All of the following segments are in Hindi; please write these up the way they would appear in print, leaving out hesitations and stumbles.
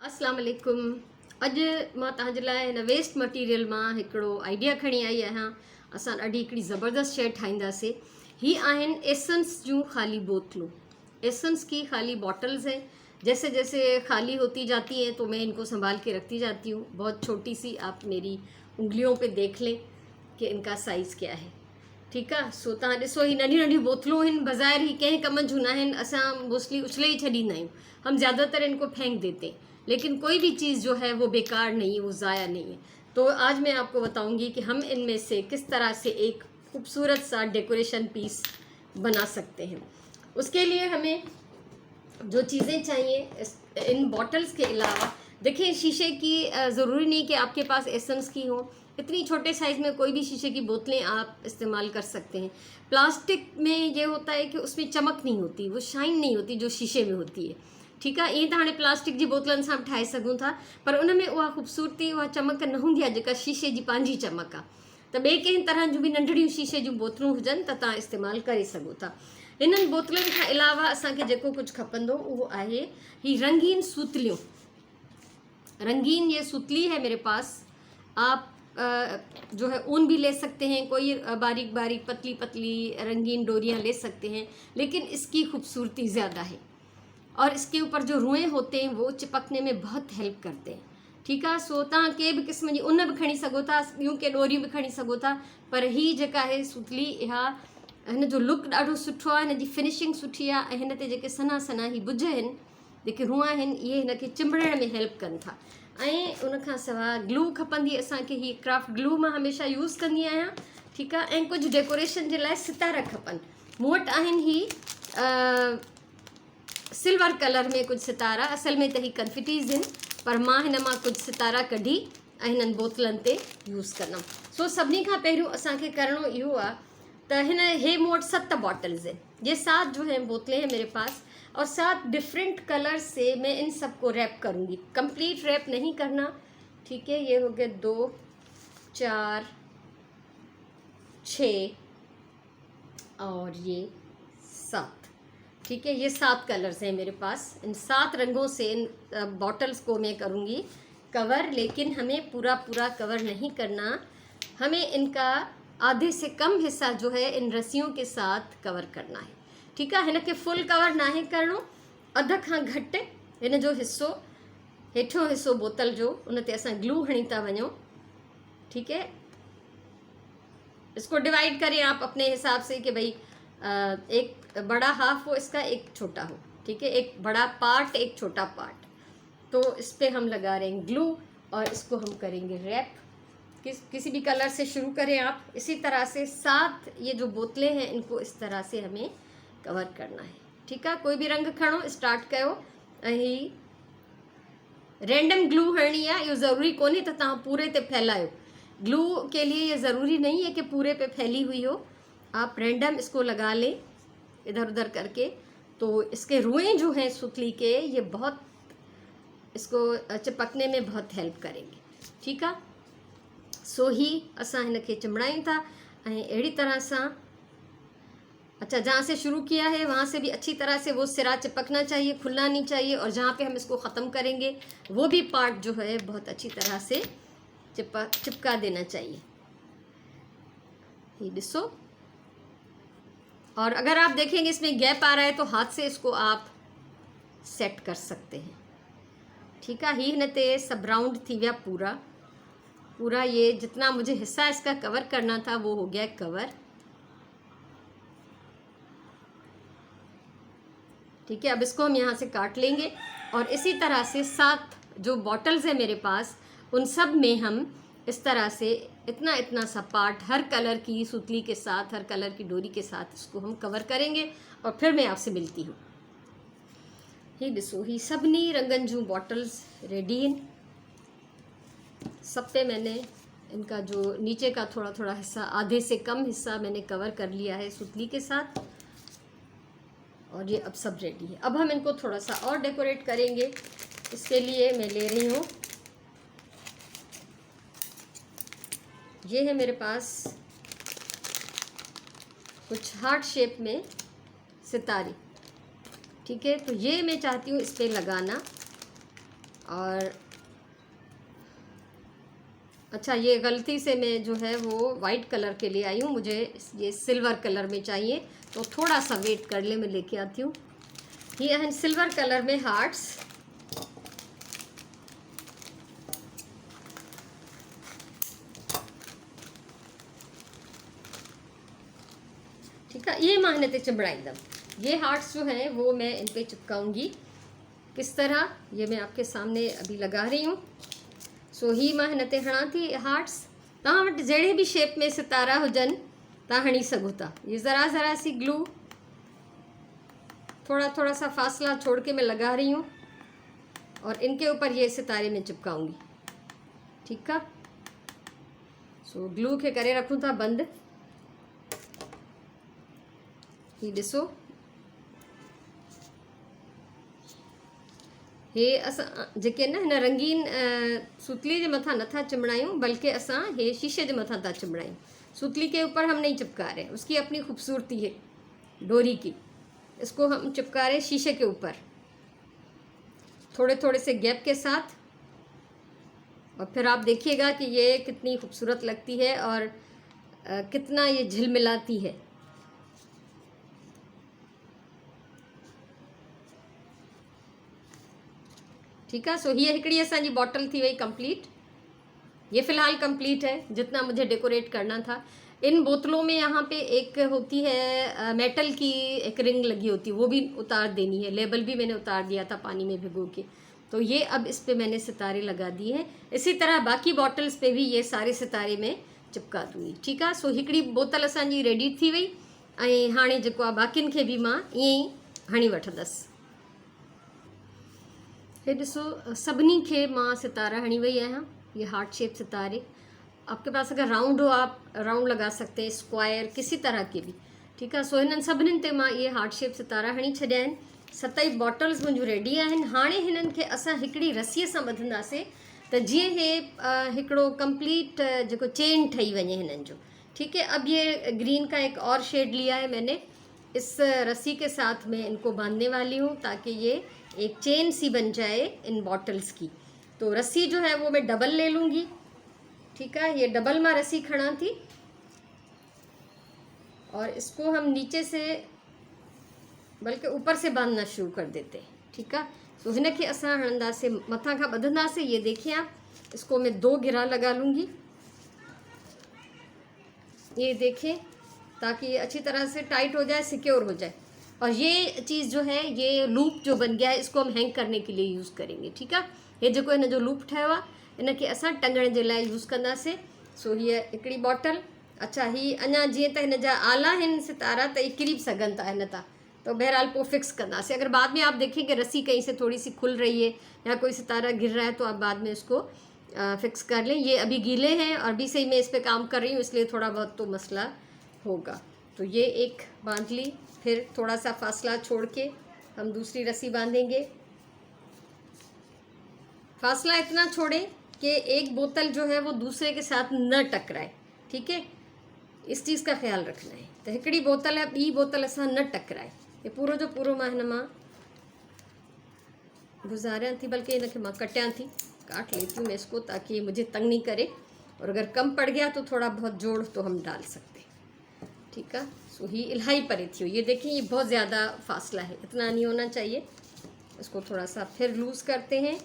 अस्सलाम वालेकुम। अॼु मां तव्हांजे लाइ हिन वेस्ट मटीरियल मां हिकिड़ो आइडिया खणी आई आहियां। असां ॾाढी हिकिड़ी ज़बरदस्त शइ ठाहींदासीं। ही आहिनि एसेंस जूं खाली बोतलूं। एसेंस की खाली बॉटल्स हैं। जैसे जैसे खाली होती जाती हैं तो मैं इनको संभाल के रखती जाती हूँ। बहुत छोटी सी, आप मेरी उंगलियों पे देख लें कि इनका साइज़ क्या है। ठीक है। सो तव्हां ॾिसो, ही नंढी नंढी बोतलूं आहिनि। बाज़ारि ही कंहिं कम जूं न आहिनि। असां मोस्टली उछले ही छॾींदा आहियूं। हम ज़्यादातर इनको फेंक देते हैं, लेकिन कोई भी चीज़ जो है वो बेकार नहीं है, वो ज़ाया नहीं है। तो आज मैं आपको बताऊंगी कि हम इनमें से किस तरह से एक खूबसूरत सा डेकोरेशन पीस बना सकते हैं। उसके लिए हमें जो चीज़ें चाहिए इन बॉटल्स के अलावा, देखिए शीशे की ज़रूरी नहीं कि आपके पास एसेंस की हो। इतनी छोटे साइज़ में कोई भी शीशे की बोतलें आप इस्तेमाल कर सकते हैं। प्लास्टिक में ये होता है कि उसमें चमक नहीं होती, वो शाइन नहीं होती जो शीशे में होती है। ठीक है। ईअं त हाणे प्लास्टिक जी बोतलनि सां ठाहे सघूं था, पर उन में उहा ख़ूबसूरती, उहा चमक न हूंदी आहे जेका शीशे जी पंहिंजी चमक आहे। त ॿिए कंहिं तरह जूं बि नंढड़ियूं शीशे जूं बोतलूं हुजनि त तव्हां इस्तेमालु करे सघो था। इन्हनि बोतलुनि खां अलावा असांखे जेको कुझु खपंदो उहो आहे ही रंगीन सूतलियूं। रंगीन ये सूतली है मेरे पास। आप जो है ऊन भी ले सकते हैं, कोई बारीक बारीक पतली पतली रंगीन डोरियां ले सकते हैं, लेकिन इसकी खूबसूरती ज़्यादा है और इसके ऊपर जो रुएं होते हैं वो चिपकने में बहुत हेल्प करते हैं। ठीक है। सो तव्हां के बि क़िस्म जी ऊन बि खणी सघो था, ॿियूं के डोरियूं बि खणी सघो था, पर ही जेका आहे सूतली, इहा हिन जो लुक ॾाढो सुठो आहे, हिन जी फिनिशिंग सुठी आहे ऐं हिन ते जेके सना सना ही बुज आहिनि, जेके रुआ आहिनि, इहे हिन खे चिंबड़ण में हेल्प कनि था। ऐं उनखां सवाइ ग्लू खपंदी असांखे। ही क्राफ्ट ग्लू मां हमेशह यूज़ कंदी आहियां। ठीकु आहे। ऐं कुझु डेकोरेशन जे लाइ सितारा खपनि। मूं वटि आहिनि ही सिल्वर कलर में कुछ सितारा। असल में त ही कन्फिटीज़ आहिनि, पर मां हिन मां कुझु सितारा कढी ऐं हिननि बोतलनि ते यूज़ कंदमि। सो सभिनी खां पहिरियों असांखे करिणो इहो आहे त हे मूं वटि 7 बॉटल्स हैं। ये 7 जो है बोतलें हैं मेरे पास, और 7 डिफरेंट कलर से मैं इन सबको रैप करूँगी। कंप्लीट रैप नहीं करना। ठीक है। ये हो गए 2 4 6 और ये 7। ठीक है। ये 7 कलर्स हैं मेरे पास। इन 7 रंगों से इन बॉटल्स को मैं करूँगी कवर, लेकिन हमें पूरा पूरा कवर नहीं करना। हमें इनका आधे से कम हिस्सा जो है इन रस्सियों के साथ कवर करना है। ठीक है। हिन खे फुल कवर ना है करणो। अध खां घटि हिन जो हिस्सो, हेठो हिस्सो बोतल जो, उन ते असां ग्लू हणी था वञूं। ठीक है। इसको डिवाइड करें आप अपने हिसाब से कि भाई एक बड़ा हाफ हो इसका, एक छोटा हो। ठीक है। एक बड़ा पार्ट, एक छोटा पार्ट। तो इस पे हम लगा रहे हैं ग्लू और इसको हम करेंगे रैप। किसी भी कलर से शुरू करें आप। इसी तरह से 7 ये जो बोतलें हैं इनको इस तरह से हमें कवर करना है। ठीक है। कोई भी रंग खणो, स्टार्ट कयो ऐं रैंडम ग्लू हणनी है। ये ज़रूरी कोन्हे त तव्हां पूरे ते फैलायो। ग्लू के लिए ये ज़रूरी नहीं है कि पूरे पे फैली हुई हो। आप रैंडम इसको लगा लें इधर उधर करके, तो इसके रुएं जो हैं सूतली के, ये बहुत इसको चिपकने में बहुत हेल्प करेंगे। ठीक है। सो ही असां हिन खे चिमड़ायूं था ऐं अहिड़ी तरह सां, अच्छा, जहाँ से शुरू किया है वहाँ से भी अच्छी तरह से वो सिरा चिपकना चाहिए, खुलना नहीं चाहिए, और जहाँ पे हम इसको ख़त्म करेंगे वो भी पार्ट जो है बहुत अच्छी तरह से चिपका देना चाहिए। ये ॾिसो। और अगर आप देखेंगे इसमें गैप आ रहा है तो हाथ से इसको आप सेट कर सकते हैं। ठीक है। ही हिन ते सब राउंड थी विया पूरा पूरा। ये जितना मुझे हिस्सा इसका कवर करना था वो हो गया कवर। ठीक है। अब इसको हम यहाँ से काट लेंगे और इसी तरह से 7 जो बॉटल्स हैं मेरे पास, उन सब में हम इस तरह से इतना इतना सा पार्ट हर कलर की सूतली के साथ, हर कलर की डोरी के साथ इसको हम कवर करेंगे और फिर मैं आपसे मिलती हूँ। ही ॾिसो, ही सभिनी रंगन जूं बॉटल्स रेडी हैं। सब पे मैंने इनका जो नीचे का थोड़ा थोड़ा हिस्सा, आधे से कम हिस्सा मैंने कवर कर लिया है सूतली के साथ, और ये अब सब रेडी है। अब हम इनको थोड़ा सा और डेकोरेट करेंगे। इसके लिए मैं ले रही हूँ, ये है मेरे पास कुछ हार्ट शेप में सितारे। ठीक है। तो ये मैं चाहती हूँ इस पर लगाना, और अच्छा, ये गलती से मैं जो है वो वाइट कलर के लिए आई हूँ, मुझे ये सिल्वर कलर में चाहिए, तो थोड़ा सा वेट कर ले, मैं लेके आती हूँ। ये हैं सिल्वर कलर में हार्ट्स। ठीक है, ये मां हिन चिमड़ाईंदमि। ये हार्ट्स जो हैं वो मैं इन पे चिपकाऊंगी। किस तरह, ये मैं आपके सामने अभी लगा रही हूँ। सो ही मां हिन ते हणा थी हार्ट्स। तव्हां वटि जहिड़े भी शेप में सितारा हुजनि तव्हां हणी सघो था। ये ज़रा ज़रा सी ग्लू थोड़ा थोड़ा सा फासला छोड़ के मैं लगा रही हूँ और इनके ऊपर ये सितारे में चिपकाऊंगी। ठीक है, सो ग्लू के करे रखूँ था बंद। ही ॾिसो, हे असां जेके न हिन रंगीन सुतली जे मथां नथा चिमड़ायूं, बल्कि असां हे शीशे जे मथां था चिमड़ायूं। सुतली के ऊपर हम नहीं चिपका रहे, उसकी अपनी खूबसूरती है डोरी की। इसको हम चिपका रहे शीशे के ऊपर, थोड़े थोड़े से गैप के साथ। और फिर आप देखिएगा कि ये कितनी खूबसूरत लगती है और कितना ये झिलमिलाती है। ठीक है, सो ये हिकड़ी असांजी बॉटल थी वही कंप्लीट। ये फ़िलहाल कंप्लीट है जितना मुझे डेकोरेट करना था। इन बोतलों में यहाँ पे एक होती है मेटल की एक रिंग लगी होती है, वो भी उतार देनी है। लेबल भी मैंने उतार दिया था पानी में भिगो के। तो ये अब इस पे मैंने सितारे लगा दिए हैं। इसी तरह बाकी बॉटल्स पे भी ये सारे सितारे में चिपका दूँगी। ठीक है, सो हिकड़ी बोतल असांजी रेडी थी वई। ऐं हाणे जेको आहे बाक़ियुनि खे बि मां ईअं ई हणी वठंदसि। ये ॾिसो, सभिनी खे मां सितारा हणी वई आहियां। ये हार्ट शेप सितारे। आपके पास अगर राउंड हो आप राउंड लगा सकते हैं, स्क्वायर किसी तरह के भी। ठीक है, सो हिननि सभिनीनि ते मां ये हार्ट शेप सितारा हणी छॾिया आहिनि। 7 बॉटल्स मुंहिंजूं रेडी आहिनि। हाणे हिननि खे असां हिकिड़ी रसीअ सां ॿधंदासीं त जीअं हे हिकिड़ो कंप्लीट जेको चेन ठही वञे हिननि जो। ठीक है, अब ये ग्रीन का एक और शेड लिया है मैंने। इस रस्सी के साथ मैं इनको बांधने वाली हूँ ताकि ये एक चेन सी बन जाए इन बॉटल्स की। तो रस्सी जो है वो मैं डबल ले लूँगी। ठीक है, ये डबल मां रस्सी खड़ा थी और इसको हम नीचे से बल्कि ऊपर से बांधना शुरू कर देते हैं। ठीक है, तो हिन खे असां हणंदासीं, मथां खां ॿधंदासीं। ये देखिए आप, इसको मैं 2 गिरा लगा लूँगी। ये देखें, ताकि ये अच्छी तरह से टाइट हो जाए, सिक्योर हो जाए। और ये चीज़ जो है, ये लूप जो बन गया है, इसको हम हैंग करने के लिए यूज़ करेंगे। ठीक है, ये जेको हिन जो लूप ठहियो आहे इनखे असां टंगण जे लाइ यूज़ कंदासीं। सो हीअ हिकिड़ी बॉटल। अच्छा, ही अञा जीअं त हिन जा आला आहिनि सितारा, त ये किरी बि सघनि था हिन तां, तो बहरहाल पोइ फिक्स कंदासीं। अगर बाद में आप देखें कि रस्सी कहीं से थोड़ी सी खुल रही है या कोई सितारा गिर रहा है, तो आप बाद में इसको फिक्स कर लें। ये अभी गीले हैं और भी सही मैं इस पर काम कर रही हूँ, इसलिए थोड़ा बहुत तो मसला होगा। तो ये एक बांध ली, फिर थोड़ा सा फासला छोड़ के हम दूसरी रस्सी बांधेंगे। फासला इतना छोड़ें कि एक बोतल जो है वो दूसरे के साथ न टकराए। ठीक है, इस चीज़ का ख्याल रखना है। तो हिकड़ी बोतल है, ॿी बोतल असां न टकराए। ये पूरो जो पूरो मां हिन मां गुज़ारियां थी, बल्कि इनखे मां कटियां थी। काट लेती हूँ मैं इसको ताकि ये मुझे तंग नहीं करे, और अगर कम पड़ गया तो थोड़ा बहुत जोड़ तो हम डाल सकते हैं। ठीक है, सो ही इलाही परे थी। ये देखिए, ये बहुत ज़्यादा फासला है, इतना नहीं होना चाहिए। इसको थोड़ा सा फिर लूज़ करते हैं।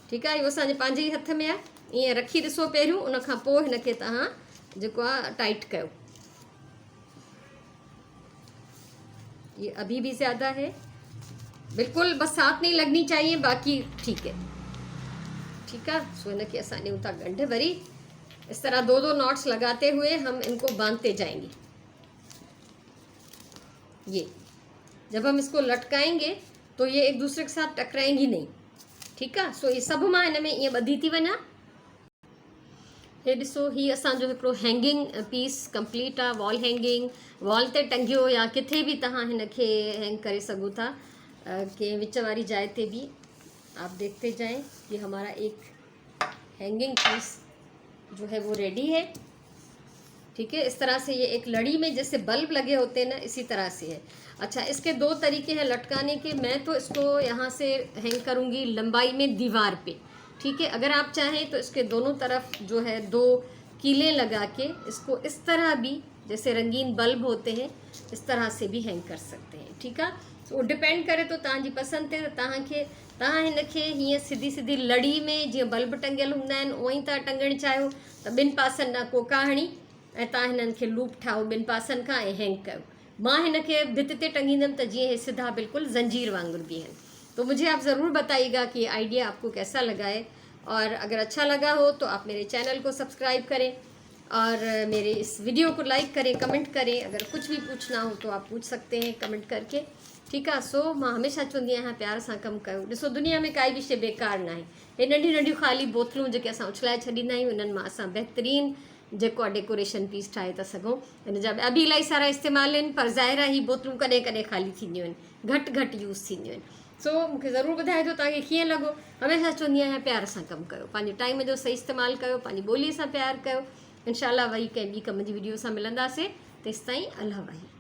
ठीक है, इहो असांजे पंहिंजे ई हथ में आहे। ईअं रखी ॾिसो पहिरियों, उन खां पोइ हिनखे तव्हां जेको आहे टाइट कयो। ये अभी भी ज़्यादा है, बिल्कुल बस साथ नहीं लगनी चाहिए, बाकी ठीक है। ठीक है, सो इनके असां ॾियूं था गंढ भरी। इस तरह 2-2 नॉट्स लगाते हुए हम इनको बांधते जाएंगे। ये जब हम इसको लटकाएंगे तो ये एक दूसरे के साथ टकराएंगी नहीं। ठीक है, सो ये सब मां हिन में ईअं ॿधी थी वञा। हे ॾिसो, ही असांजो हिकिड़ो हैंगिंग पीस कंप्लीट आहे। वॉल हैंगिंग, वॉल ते टंगियो या किथे भी तव्हां हिनखे हैंग करे सघो था, के विच वारी जाइ ते भी। आप देखते जाएं कि हमारा एक हैंगिंग पीस जो है वो रेडी है। ठीक है, इस तरह से ये एक लड़ी में जैसे बल्ब लगे होते हैं ना, इसी तरह से है। अच्छा, इसके 2 तरीके हैं लटकाने के। मैं तो इसको यहाँ से हैंग करूँगी लंबाई में दीवार पे, ठीक है। अगर आप चाहें तो इसके दोनों तरफ जो है 2 कीलें लगा के इसको इस तरह भी, जैसे रंगीन बल्ब होते हैं, इस तरह से भी हैंग कर सकते हैं, ठीक है। सो डिपेंड करे तो तव्हांजी पसंद ते, तव्हां हिनखे हीअं सिधी सिधी लड़ी में जीअं बल्ब टंगियल हूंदा आहिनि उअं ई था टंगणु चाहियो त ॿिनि पासनि खां कोका हणी ऐं तव्हां हिननि खे लूप ठाहियो ॿिनि पासनि खां ऐं हैंग कयो। मां हिनखे भित ते टंगींदमि त जीअं हे सिधा बिल्कुल ज़ंजीर वांगुरु बीहनि। तो मुझे आप ज़रूर बताइएगा कि ये आइडिया आपको कैसा लगा है, और अगर अच्छा लगा हो तो आप मेरे चैनल को सब्सक्राइब करें और मेरे इस वीडियो को लाइक करें, कमेंट करें। अगर कुछ भी पूछना हो तो आप पूछ सकते हैं कमेंट करके, ठीक है। सो मां हमेशा चवंदी आहियां प्यार सां कमु कयो। ॾिसो, दुनिया में काई बि शइ बेकार न आहे। हे नंढियूं नंढियूं ख़ाली बोतलूं जेके असां उछलाए छॾींदा आहियूं, इन्हनि मां असां बहितरीनु जेको आहे डेकोरेशन पीस ठाहे था सघूं। हिन जा ॿिया बि इलाही सारा इस्तेमालु आहिनि, पर ज़ाहिर आहे ही बोतलूं कॾहिं कॾहिं ख़ाली थींदियूं आहिनि, घटि यूज़ थींदियूं आहिनि। सो मूंखे ज़रूरु ॿुधाइजो तव्हांखे कीअं लॻो। हमेशा चवंदी आहियां प्यार सां कमु कयो, पंहिंजे टाइम जो सही इस्तेमालु कयो, पंहिंजी ॿोलीअ सां प्यारु कयो। इंशाल्लाह वरी कंहिं ॿी कम जी वीडियो सां मिलंदासीं। तेसिताईं अल्लाह वाही।